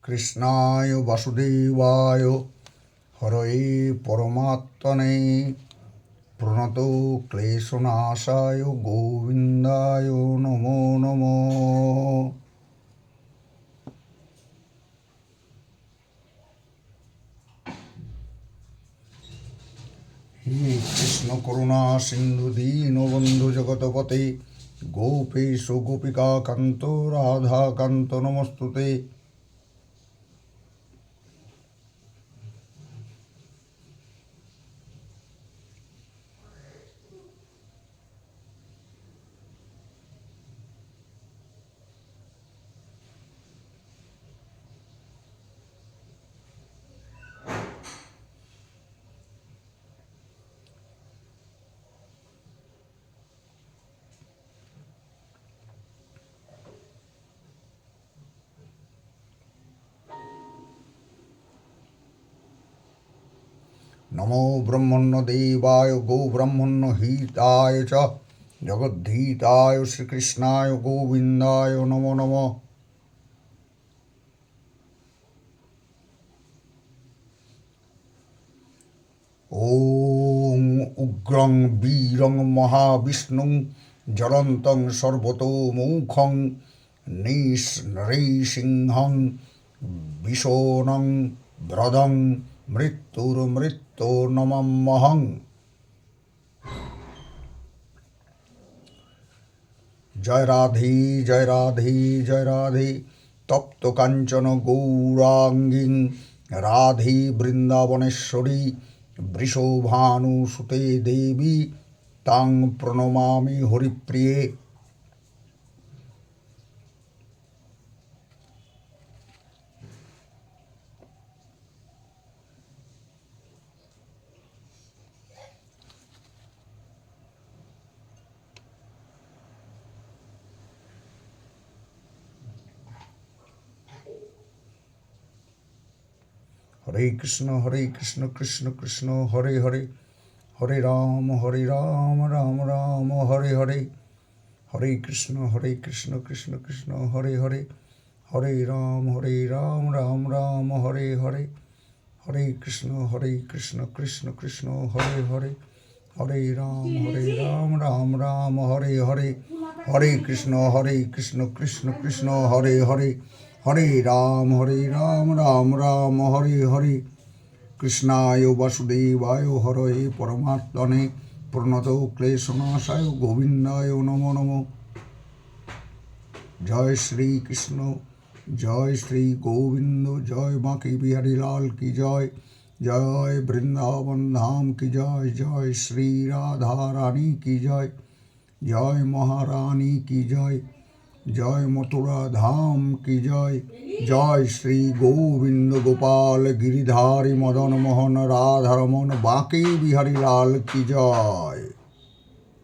কৃষ্ণায় বাসুদেবায় হরয়ে পরমাত্মনে প্রণত ক্লেশনাশায় গোবিন্দায় নমো নমো। হে কৃষ্ণ করুণা সিন্ধু দীনবন্ধু জগৎপতে গোপেশ গোপিকা কান্ত রাধা কান্ত নমস্তুতে। নমো ব্রহ্মণ্য দেবায় গো ব্রহ্মণ্য হিতায় চ জগদ্ধিতায় শ্রীকৃষ্ণায় গোবিন্দায় নমো নমঃ। ওং উগ্রং বীরং মহাবিষ্ণুং জ্বলন্तं সর্বতোমুখং নৃসিংহং বিষণং ব্রদং মৃত্যুর্মৃত্যুর্নমাম্যহং। জয় রাধে জয় রাধে জয় রাধে তপ্ত কাঞ্চন গৌরাঙ্গীং রাধে বৃন্দাবনেশ্বরী বৃষভানুসুতে দেবী তাং প্রণমামি হরিপ্রিয়ে। হরে কৃষ্ণ কৃষ্ণ কৃষ্ণ হরে হরে হরে রাম রাম রাম হরে হরে। হরে কৃষ্ণ কৃষ্ণ কৃষ্ণ হরে হরে হরে রাম রাম রাম হরে হরে। হরে কৃষ্ণ কৃষ্ণ কৃষ্ণ হরে হরে হরে রাম রাম রাম হরে হরে। হরে কৃষ্ণ কৃষ্ণ কৃষ্ণ হরে হরে হরে রাম রাম রাম হরে হরে। কৃষ্ণায় বাসুদেবায় হরয়ে পরমাত্মনে প্রণত ক্লেশনাশায় গোবিন্দায় নমো নমো। জয় শ্রী কৃষ্ণ জয় শ্রী গোবিন্দ জয় বাঁকে বিহারী লাল কি জয়। জয় বৃন্দাবন ধাম কি জয়। জয় শ্রী রাধা রানী কি জয়। জয় মহারানী কি জয়। জয় মথুরা ধাম কি জয়। জয় শ্রী গোবিন্দ গোপাল গিরিধারী মদন মোহন রাধারমন বাঁকে বিহারী লাল কি জয়।